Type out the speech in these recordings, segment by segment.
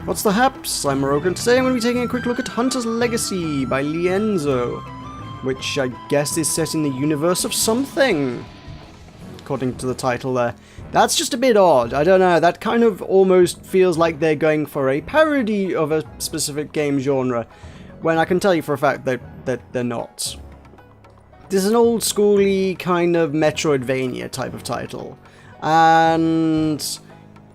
What's the haps? I'm Meroka, and today I'm going to be taking a quick look at Hunter's Legacy by Lienzo, which I guess is set in the universe of something, according to the title there. That's just a bit odd, I don't know, that kind of almost feels like they're going for a parody of a specific game genre, when I can tell you for a fact that they're not. This is an old schooly kind of Metroidvania type of title, and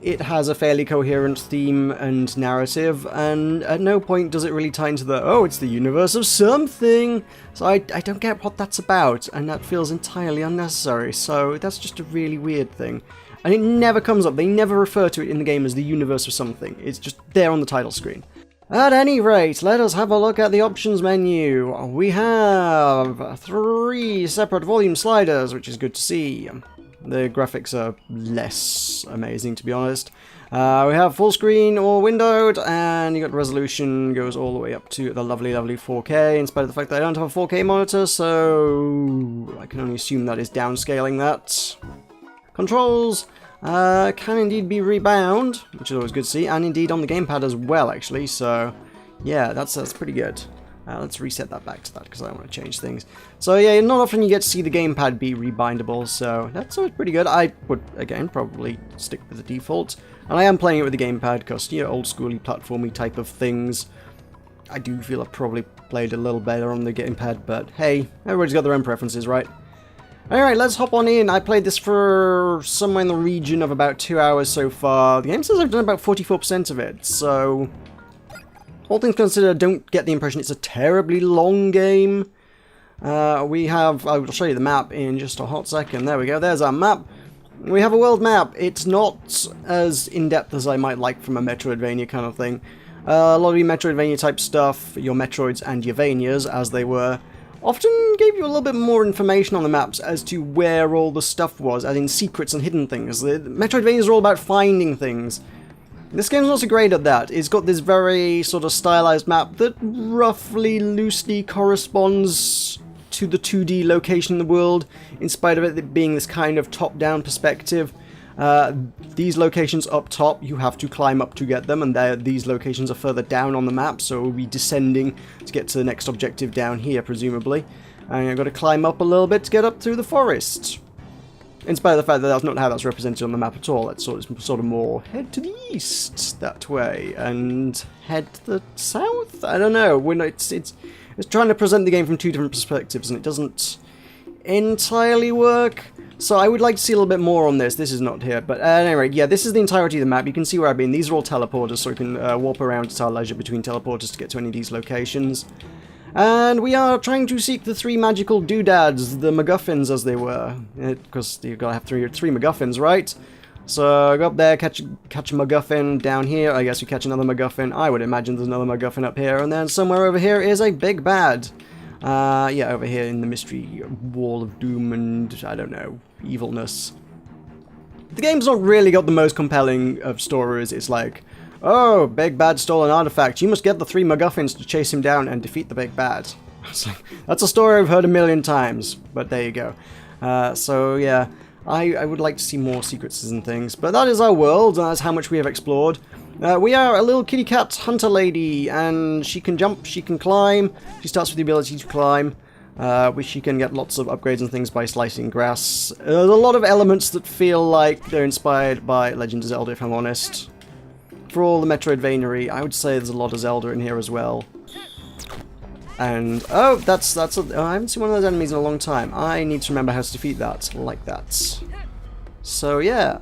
it has a fairly coherent theme and narrative, and at no point does it really tie into the, oh, it's the universe of something. So I don't get what that's about, and that feels entirely unnecessary, so that's just a really weird thing. And it never comes up, they never refer to it in the game as the universe of something, it's just there on the title screen. At any rate, let us have a look at the options menu. We have 3 separate volume sliders, which is good to see. The graphics are less amazing, to be honest. We have full screen or windowed, and you got resolution goes all the way up to the lovely 4K, in spite of the fact that I don't have a 4K monitor, so I can only assume that is downscaling that. Controls can indeed be rebound, which is always good to see, and indeed on the gamepad as well, actually, so yeah, that's pretty good. Let's reset that back to that, because I don't want to change things. So yeah, not often you get to see the gamepad be rebindable, so that's always pretty good. I would, again, probably stick with the default. And I am playing it with the gamepad, because, you know, old schooly platformy type of things. I do feel I've probably played a little better on the gamepad, but hey, everybody's got their own preferences, right? Alright, let's hop on in. I played this for somewhere in the region of about 2 hours so far. The game says I've done about 44% of it, so all things considered, I don't get the impression it's a terribly long game. We have, I'll show you the map in just a hot second. There we go, there's our map. We have a world map. It's not as in-depth as I might like from a Metroidvania kind of thing. A lot of your Metroidvania type stuff, your Metroids and your Vanias, as they were, often gave you a little bit more information on the maps as to where all the stuff was, as in secrets and hidden things. The Metroidvanias are all about finding things. This game's also great at that. It's got this very sort of stylized map that roughly loosely corresponds to the 2D location in the world, in spite of it being this kind of top-down perspective. These locations up top, you have to climb up to get them, and these locations are further down on the map, so we'll be descending to get to the next objective down here, presumably. And I've got to climb up a little bit to get up through the forest. In spite of the fact that that's not how that's represented on the map at all. It's sort of more head to the east that way and head to the south. I don't know. When it's trying to present the game from 2 different perspectives, and it doesn't entirely work. So I would like to see a little bit more on this. This is not here, but anyway, yeah, this is the entirety of the map. You can see where I've been. These are all teleporters, so we can warp around at our leisure between teleporters to get to any of these locations. And we are trying to seek the 3 magical doodads, the MacGuffins as they were, because you've got to have three MacGuffins, right? So go up there, catch a MacGuffin. Down here, I guess we catch another MacGuffin. I would imagine there's another MacGuffin up here, and then somewhere over here is a big bad. Yeah, over here in the mystery wall of doom and, I don't know, evilness. The game's not really got the most compelling of stories. It's like, oh, big bad stole an artifact. You must get the 3 MacGuffins to chase him down and defeat the big bad. It's like, that's a story I've heard a million times, but there you go. So yeah, I would like to see more secrets and things, but that is our world, and that's how much we have explored. We are a little kitty cat hunter lady, and she can jump, she can climb. She starts with the ability to climb, which she can get lots of upgrades and things by slicing grass. There's a lot of elements that feel like they're inspired by Legend of Zelda, if I'm honest. For all the Metroidvania, I would say there's a lot of Zelda in here as well. And, oh, I haven't seen one of those enemies in a long time. I need to remember how to defeat that, like that. So, yeah.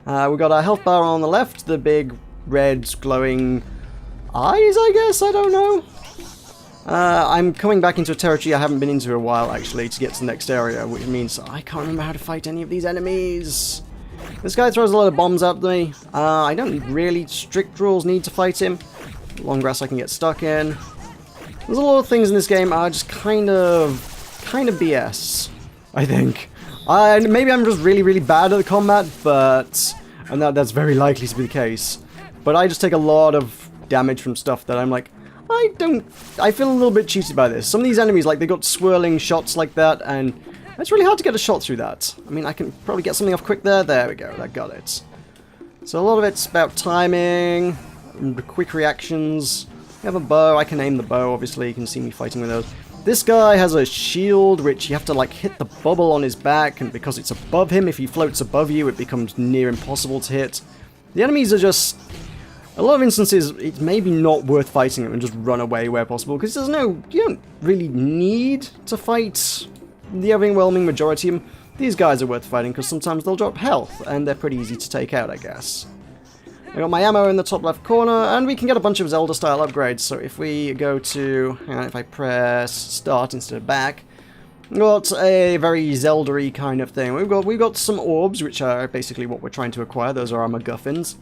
We've got our health bar on the left, the big red glowing eyes, I guess? I don't know. I'm coming back into a territory I haven't been into in a while, actually, to get to the next area, which means I can't remember how to fight any of these enemies. This guy throws a lot of bombs at me. I don't need really strict rules need to fight him. Long grass I can get stuck in. There's a lot of things in this game are just kind of BS, I think. Maybe I'm just really bad at the combat, and that's very likely to be the case. But I just take a lot of damage from stuff that I'm like, I feel a little bit cheated by this. Some of these enemies, like, they got swirling shots like that, and it's really hard to get a shot through that. I mean, I can probably get something off quick there. There we go, that got it. So a lot of it's about timing. quick reactions. We have a bow. I can aim the bow, obviously. You can see me fighting with those. This guy has a shield, which you have to, like, hit the bubble on his back, and because it's above him, if he floats above you, it becomes near impossible to hit. The enemies are just... A lot of instances, it's maybe not worth fighting them and just run away where possible, because there's no... You don't really need to fight the overwhelming majority of them. These guys are worth fighting, because sometimes they'll drop health, and they're pretty easy to take out, I guess. I got my ammo in the top left corner, and we can get a bunch of Zelda-style upgrades. So if we go to... Hang on, if I press start instead of back... We've got a very Zelda-y kind of thing. We've got some orbs, which are basically what we're trying to acquire. Those are our MacGuffins.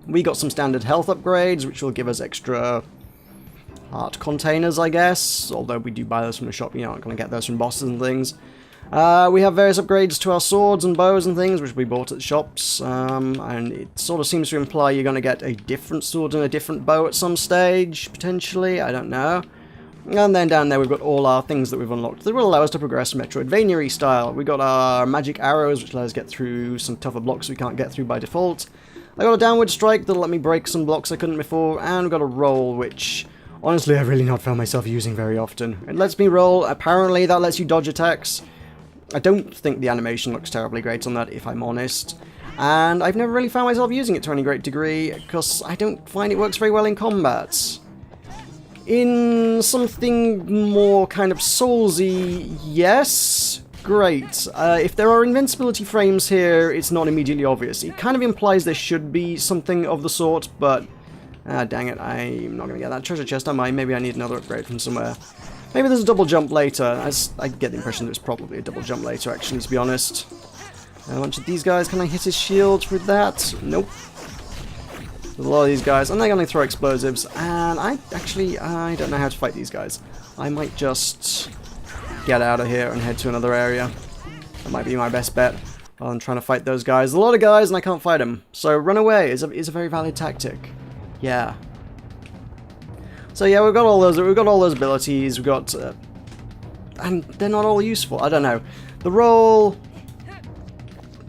We got some standard health upgrades, which will give us extra heart containers, I guess. Although we do buy those from the shop, you aren't going to get those from bosses and things. We have various upgrades to our swords and bows and things, which we bought at the shops. And it sort of seems to imply you're going to get a different sword and a different bow at some stage, potentially. I don't know. And then down there we've got all our things that we've unlocked that will allow us to progress Metroidvania-y style. We got our magic arrows, which let us get through some tougher blocks we can't get through by default. I got a downward strike that'll let me break some blocks I couldn't before, and we've got a roll, which honestly I've really not found myself using very often. It lets me roll, apparently that lets you dodge attacks. I don't think the animation looks terribly great on that, if I'm honest. And I've never really found myself using it to any great degree, because I don't find it works very well in combat. In something more kind of Soulsy, yes, great. If there are invincibility frames here, it's not immediately obvious. It kind of implies there should be something of the sort, but dang it, I'm not going to get that treasure chest, am I? Maybe I need another upgrade from somewhere. Maybe there's a double jump later. I get the impression that it's probably a double jump later, actually, to be honest. A bunch of these guys, can I hit his shield with that? Nope. There's a lot of these guys, and they're going to throw explosives, and I don't know how to fight these guys. I might just get out of here and head to another area. That might be my best bet, while I'm trying to fight those guys. There's a lot of guys, and I can't fight them. So run away is a very valid tactic. Yeah. So yeah, we've got all those abilities. We've got, and they're not all useful. I don't know. The roll.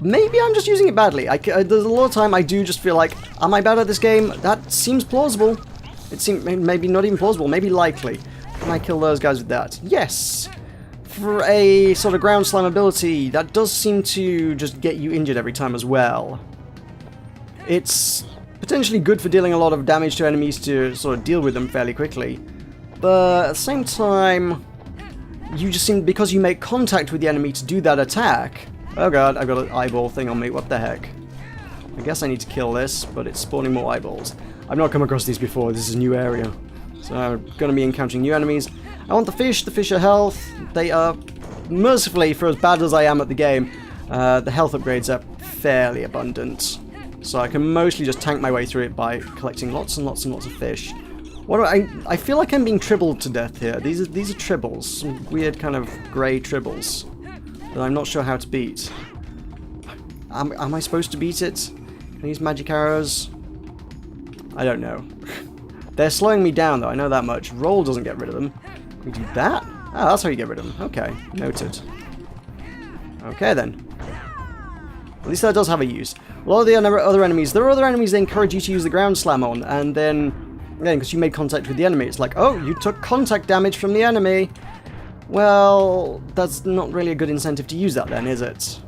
Maybe I'm just using it badly. There's a lot of time I do just feel like, am I bad at this game? That seems plausible. It seems maybe not even plausible, maybe likely. Can I kill those guys with that? Yes. For a sort of ground slam ability, that does seem to just get you injured every time as well. It's potentially good for dealing a lot of damage to enemies to sort of deal with them fairly quickly. But at the same time, you just seem, because you make contact with the enemy to do that attack. Oh god, I've got an eyeball thing on me, what the heck. I guess I need to kill this, but it's spawning more eyeballs. I've not come across these before, this is a new area. So I'm going to be encountering new enemies. I want the fish are health. They are, mercifully, for as bad as I am at the game, the health upgrades are fairly abundant. So I can mostly just tank my way through it by collecting lots and lots and lots of fish. I feel like I'm being tribbled to death here. These are tribbles, some weird kind of grey tribbles that I'm not sure how to beat. Am I supposed to beat it? Can I use magic arrows? I don't know. They're slowing me down though, I know that much. Roll doesn't get rid of them. Can we do that? Ah, that's how you get rid of them. Okay, noted. Okay then. At least that does have a use. A lot of the other enemies, there are other enemies they encourage you to use the ground slam on, and then, again, because you made contact with the enemy, it's like, oh, you took contact damage from the enemy. Well, that's not really a good incentive to use that then, is it?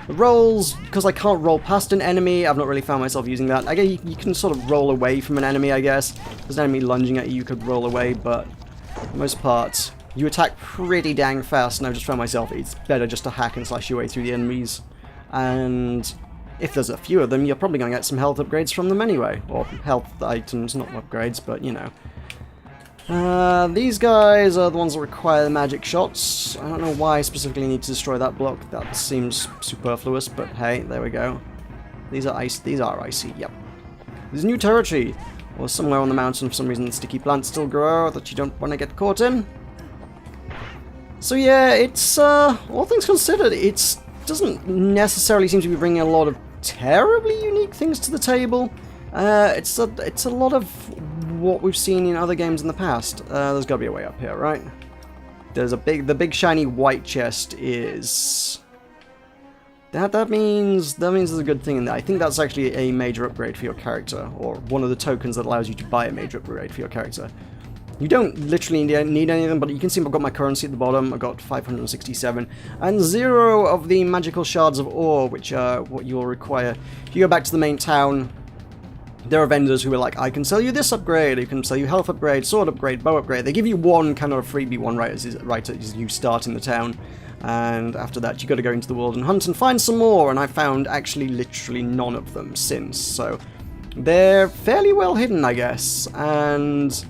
The rolls, because I can't roll past an enemy, I've not really found myself using that. I guess you can sort of roll away from an enemy, I guess. If there's an enemy lunging at you, you could roll away, but for the most part, you attack pretty dang fast, and I've just found myself, it's better just to hack and slash your way through the enemies. And if there's a few of them, you're probably going to get some health upgrades from them anyway. Or health items, not upgrades, but you know. These guys are the ones that require the magic shots. I don't know why I specifically need to destroy that block. That seems superfluous, but hey, there we go. These are icy, yep. There's new territory. Or somewhere on the mountain for some reason sticky plants still grow that you don't want to get caught in. So yeah, it's, all things considered, it doesn't necessarily seem to be bringing a lot of terribly unique things to the table. It's a lot of what we've seen in other games in the past. There's got to be a way up here, right? There's the big shiny white chest is That means there's a good thing in there. I think that's actually a major upgrade for your character, or one of the tokens that allows you to buy a major upgrade for your character. You don't literally need any of them, but you can see I've got my currency at the bottom. I've got 567, and 0 of the magical shards of ore, which are what you'll require. If you go back to the main town, there are vendors who are like, I can sell you this upgrade, I can sell you health upgrade, sword upgrade, bow upgrade. They give you one kind of freebie one right as you start in the town. And after that, you got to go into the world and hunt and find some more, and I found actually literally none of them since, so they're fairly well hidden, I guess. And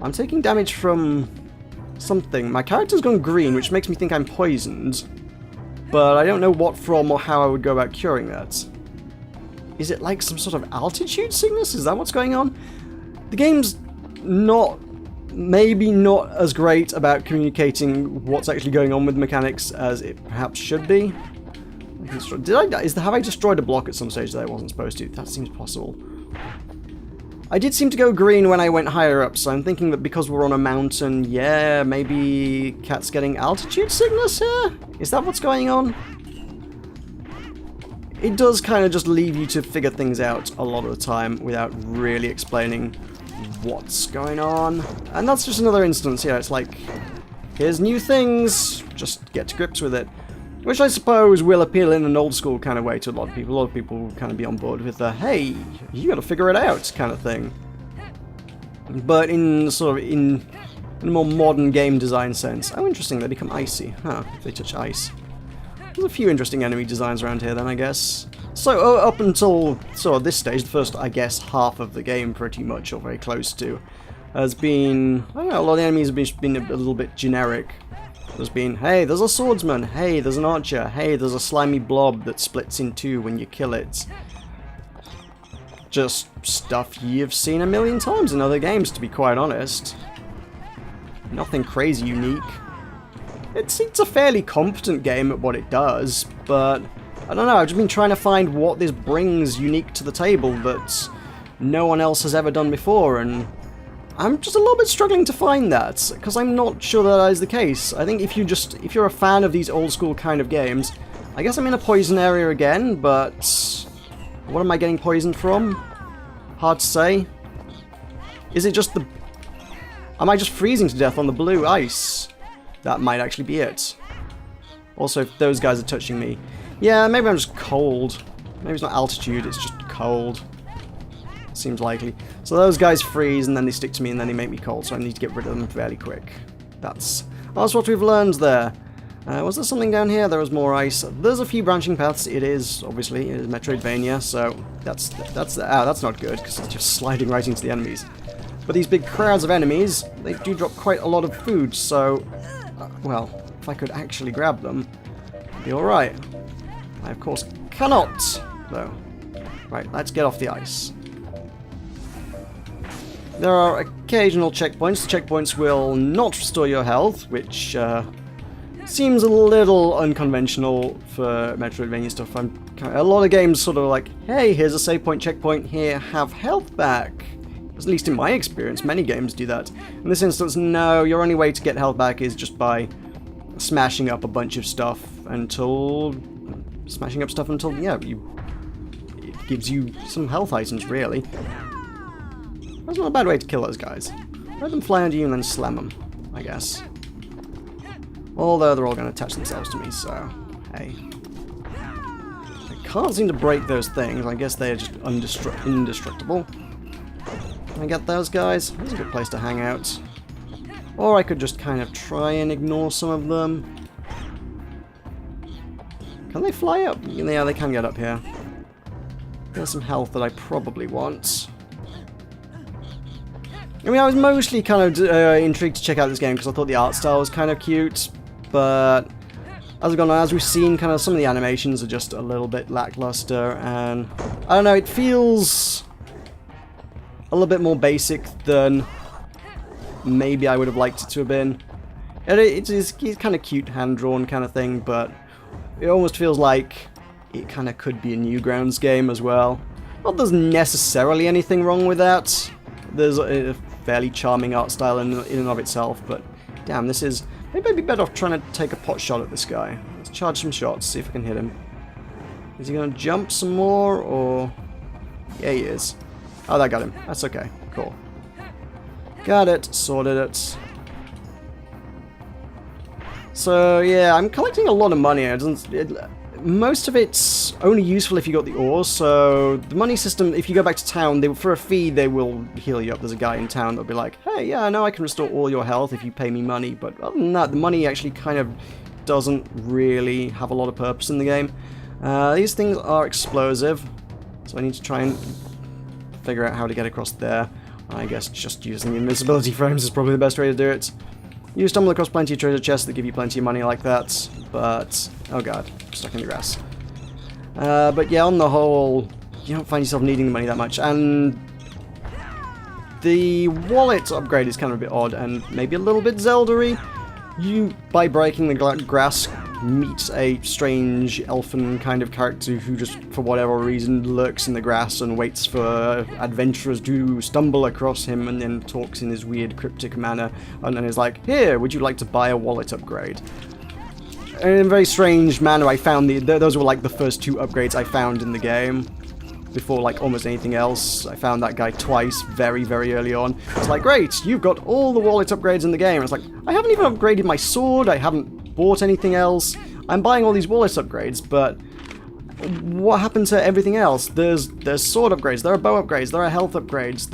I'm taking damage from something. My character's gone green, which makes me think I'm poisoned, but I don't know what from or how I would go about curing that. Is it like some sort of altitude sickness? Is that what's going on? The game's maybe not as great about communicating what's actually going on with mechanics as it perhaps should be. Have I destroyed a block at some stage that I wasn't supposed to? That seems possible. I did seem to go green when I went higher up, so I'm thinking that because we're on a mountain, yeah, maybe Cat's getting altitude sickness here? Is that what's going on? It does kind of just leave you to figure things out a lot of the time without really explaining what's going on. And that's just another instance, yeah, it's like, here's new things, just get to grips with it. Which I suppose will appeal in an old school kind of way to a lot of people. A lot of people will kind of be on board with the, hey, you gotta figure it out kind of thing. But in a more modern game design sense, oh interesting, they become icy, huh, if they touch ice. There's a few interesting enemy designs around here then, I guess. So, up until this stage, the first, I guess, half of the game pretty much, or very close to, has been, I don't know, a lot of the enemies have been a little bit generic. There's been, hey, there's a swordsman, hey, there's an archer, hey, there's a slimy blob that splits in two when you kill it. Just stuff you've seen a million times in other games, to be quite honest. Nothing crazy unique. It's a fairly competent game at what it does, but I don't know, I've just been trying to find what this brings unique to the table that no one else has ever done before, and I'm just a little bit struggling to find that, because I'm not sure that is the case. I think if you're a fan of these old school kind of games, I guess I'm in a poison area again, but what am I getting poisoned from? Hard to say. Is it just am I just freezing to death on the blue ice? That might actually be it. Also, if those guys are touching me, yeah, maybe I'm just cold. Maybe it's not altitude, it's just cold. Seems likely. So those guys freeze and then they stick to me and then they make me cold, so I need to get rid of them fairly quick. That's what we've learned there. Was there something down here? There was more ice. There's a few branching paths. It is Metroidvania, so that's not good because it's just sliding right into the enemies. But these big crowds of enemies, they do drop quite a lot of food, so well, if I could actually grab them, it'd be alright. I of course cannot, though. Right, let's get off the ice. There are occasional checkpoints. The checkpoints will not restore your health, which seems a little unconventional for Metroidvania stuff. A lot of games sort of like, hey, here's a save point, checkpoint, here, have health back. At least in my experience, many games do that. In this instance, no, your only way to get health back is just by smashing up a bunch of stuff until, yeah, it gives you some health items, really. That's not a bad way to kill those guys. Let them fly under you and then slam them, I guess. Although they're all going to attach themselves to me, so, hey. I can't seem to break those things. I guess they're just indestructible. Can I get those guys? That's a good place to hang out. Or I could just kind of try and ignore some of them. Can they fly up? Yeah, they can get up here. There's some health that I probably want. I mean, I was mostly kind of intrigued to check out this game because I thought the art style was kind of cute, but as we've gone on, as we've seen, kind of some of the animations are just a little bit lackluster, and I don't know, it feels a little bit more basic than maybe I would have liked it to have been. It's kind of cute, hand-drawn kind of thing, but it almost feels like it kind of could be a Newgrounds game as well. Not there's necessarily anything wrong with that. There's a fairly charming art style in and of itself, but damn, this is... Maybe I'd be better off trying to take a pot shot at this guy. Let's charge some shots, see if I can hit him. Is he going to jump some more, or... Yeah, he is. Oh, that got him. That's okay. Cool. Got it. Sorted it. So, yeah, I'm collecting a lot of money. Most of it's only useful if you got the ores, so the money system, if you go back to town, for a fee, they will heal you up. There's a guy in town that'll be like, hey, yeah, I know I can restore all your health if you pay me money, but other than that, the money actually kind of doesn't really have a lot of purpose in the game. These things are explosive, so I need to try and figure out how to get across there. I guess just using the invincibility frames is probably the best way to do it. You stumble across plenty of treasure chests that give you plenty of money like that, but... Oh god, I'm stuck in the grass. But yeah, on the whole, you don't find yourself needing the money that much, and... The wallet upgrade is kind of a bit odd, and maybe a little bit Zelda-y. You, by breaking the grass, meet a strange elfin kind of character who just, for whatever reason, lurks in the grass and waits for adventurers to stumble across him, and then talks in his weird cryptic manner, and then is like, here, would you like to buy a wallet upgrade? And in a very strange manner, I found those were like the first two upgrades I found in the game. Before, like, almost anything else. I found that guy twice, very, very early on. It's like, great, you've got all the wallet upgrades in the game. It's like, I haven't even upgraded my sword, I haven't bought anything else. I'm buying all these wallet upgrades, but what happened to everything else? There's sword upgrades, there are bow upgrades, there are health upgrades,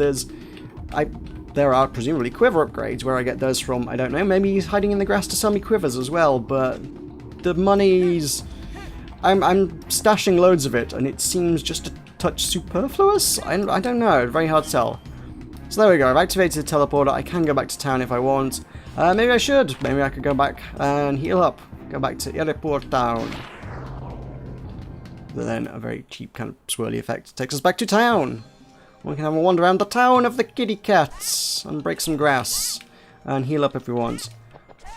there are presumably quiver upgrades. Where I get those from, I don't know. Maybe he's hiding in the grass to sell me quivers as well, but the money's... I'm stashing loads of it, and it seems just a touch superfluous? I don't know, very hard to tell. So there we go, I've activated the teleporter. I can go back to town if I want. Maybe I should. Maybe I could go back and heal up. Go back to Airport Town. But then a very cheap kind of swirly effect takes us back to town. We can have a wander around the town of the kitty cats and break some grass and heal up if we want.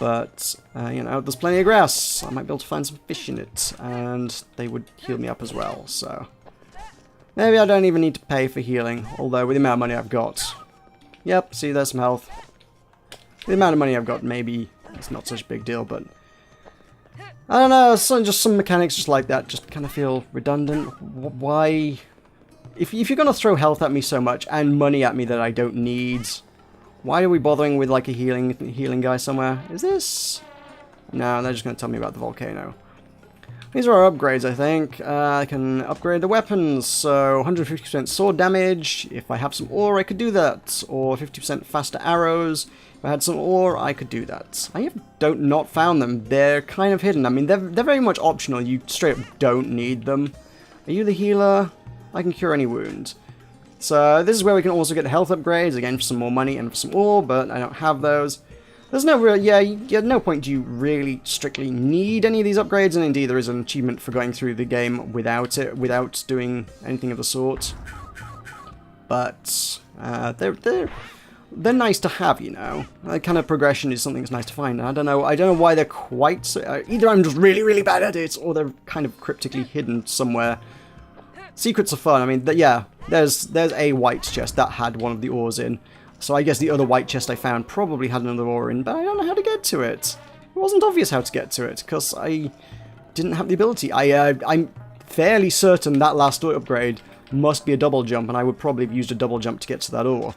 But, you know, there's plenty of grass. I might be able to find some fish in it, and they would heal me up as well, so... Maybe I don't even need to pay for healing, although with the amount of money I've got... Yep, see, there's some health. The amount of money I've got, maybe it's not such a big deal, but... I don't know, just some mechanics just like that just kind of feel redundant. Why... If you're going to throw health at me so much, and money at me that I don't need... Why are we bothering with, like, a healing guy somewhere? Is this... No, they're just going to tell me about the volcano. These are our upgrades, I think. I can upgrade the weapons, so 150% sword damage. If I have some ore, I could do that. Or 50% faster arrows. If I had some ore, I could do that. I have not found them. They're kind of hidden. I mean, they're very much optional. You straight up don't need them. Are you the healer? I can cure any wound. So this is where we can also get health upgrades, again for some more money and for some ore, but I don't have those. There's no real, at no point do you really strictly need any of these upgrades, and indeed there is an achievement for going through the game without doing anything of the sort. But they're nice to have, you know. That kind of progression is something that's nice to find. I don't know why they're quite so, either I'm just really, really bad at it, or they're kind of cryptically hidden somewhere. Secrets are fun. I mean, yeah, there's a white chest that had one of the ores in. So I guess the other white chest I found probably had another ore in, but I don't know how to get to it. It wasn't obvious how to get to it, because I didn't have the ability. I'm fairly certain that last upgrade must be a double jump, and I would probably have used a double jump to get to that ore.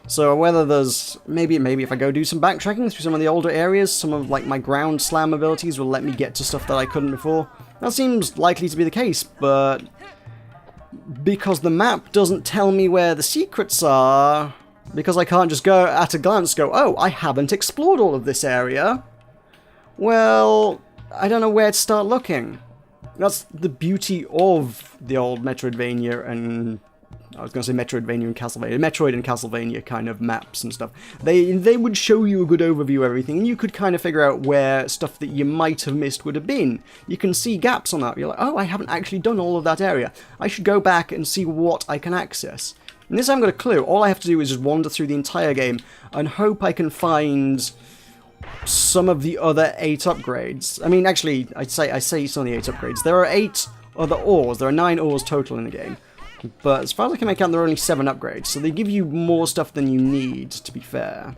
So whether there's... Maybe if I go do some backtracking through some of the older areas, some of like my ground slam abilities will let me get to stuff that I couldn't before. That seems likely to be the case, but... Because the map doesn't tell me where the secrets are... Because I can't just go, at a glance, go, oh, I haven't explored all of this area. Well, I don't know where to start looking. That's the beauty of the old Metroidvania and... I was going to say Metroidvania and Castlevania. Metroid and Castlevania kind of maps and stuff. They would show you a good overview of everything, and you could kind of figure out where stuff that you might have missed would have been. You can see gaps on that. You're like, oh, I haven't actually done all of that area. I should go back and see what I can access. And this I haven't got a clue. All I have to do is just wander through the entire game and hope I can find some of the other 8 upgrades. I mean, actually, I say some of the 8 upgrades. There are 8 other ores. There are 9 ores total in the game. But as far as I can make out, there are only 7 upgrades. So they give you more stuff than you need, to be fair.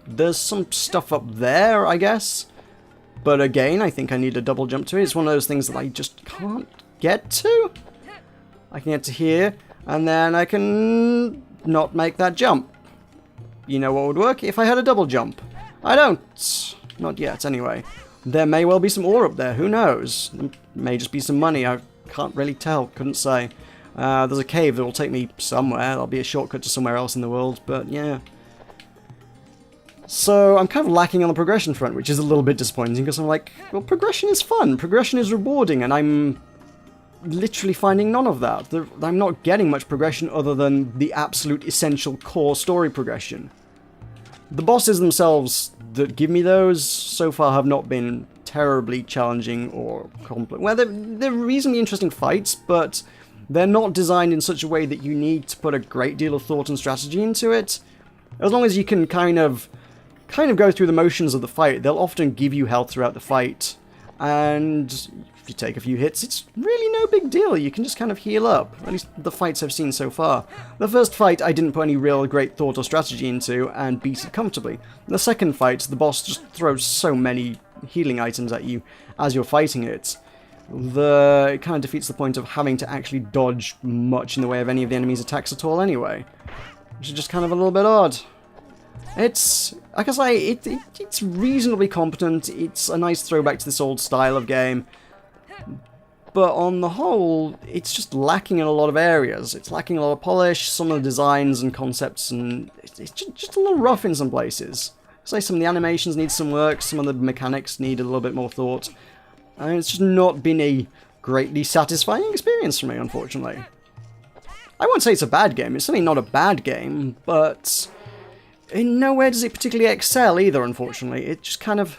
There's some stuff up there, I guess. But again, I think I need a double jump to it. It's one of those things that I just can't get to? I can get to here, and then I can not make that jump. You know what would work? If I had a double jump. I don't. Not yet, anyway. There may well be some ore up there, who knows? There may just be some money, I can't really tell, couldn't say. There's a cave that will take me somewhere, that'll be a shortcut to somewhere else in the world, but yeah. So, I'm kind of lacking on the progression front, which is a little bit disappointing, because I'm like, well, progression is fun, progression is rewarding, and I'm literally finding none of that. I'm not getting much progression other than the absolute essential core story progression. The bosses themselves that give me those so far have not been terribly challenging or complex. Well, they're reasonably interesting fights, but they're not designed in such a way that you need to put a great deal of thought and strategy into it. As long as you can kind of go through the motions of the fight, they'll often give you health throughout the fight, and if you take a few hits, it's really no big deal. You can just kind of heal up. At least the fights I've seen so far. The first fight I didn't put any real great thought or strategy into and beat it comfortably. The second fight, the boss just throws so many healing items at you as you're fighting it. It kind of defeats the point of having to actually dodge much in the way of any of the enemy's attacks at all anyway. Which is just kind of a little bit odd. It's, like I say, it's reasonably competent. It's a nice throwback to this old style of game. But on the whole, it's just lacking in a lot of areas. It's lacking a lot of polish, some of the designs and concepts, and it's just a little rough in some places. Say some of the animations need some work, some of the mechanics need a little bit more thought. And it's just not been a greatly satisfying experience for me, unfortunately. I won't say it's a bad game, it's certainly not a bad game, but in nowhere does it particularly excel either, unfortunately. It's just kind of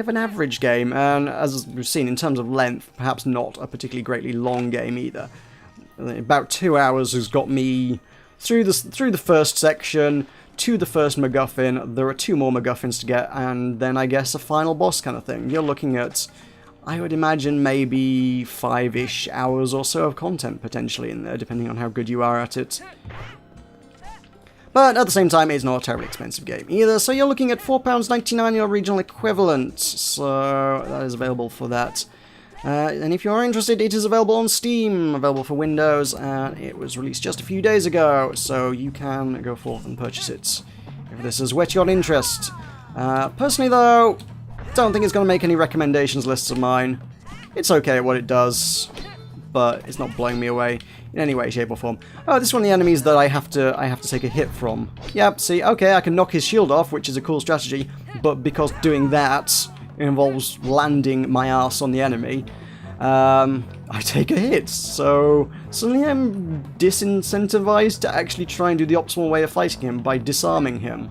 an average game, and as we've seen in terms of length, perhaps not a particularly greatly long game either. About 2 hours has got me through the first section, to the first MacGuffin. There are 2 more MacGuffins to get, and then I guess a final boss kind of thing. You're looking at, I would imagine, maybe 5-ish hours or so of content potentially in there, depending on how good you are at it. But at the same time, it's not a terribly expensive game either, so you're looking at £4.99 your regional equivalent, so that is available for that. And if you're interested, it is available on Steam, available for Windows, and it was released just a few days ago, so you can go forth and purchase it if this has whet your interest. Personally though, don't think it's going to make any recommendations lists of mine. It's okay at what it does, but it's not blowing me away in any way, shape or form. Oh, this is one of the enemies that I have to take a hit from. Yep, see, okay, I can knock his shield off, which is a cool strategy, but because doing that involves landing my ass on the enemy, I take a hit, so suddenly I'm disincentivized to actually try and do the optimal way of fighting him by disarming him.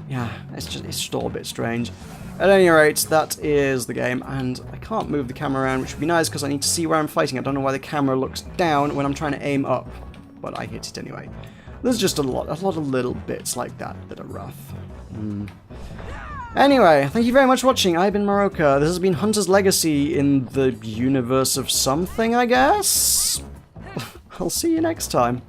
Yeah, it's just all a bit strange. At any rate, that is the game, and I can't move the camera around, which would be nice because I need to see where I'm fighting. I don't know why the camera looks down when I'm trying to aim up, but I hit it anyway. There's just a lot of little bits like that that are rough. Anyway, thank you very much for watching. I've been Meroka. This has been Hunter's Legacy in the universe of something, I guess? I'll see you next time.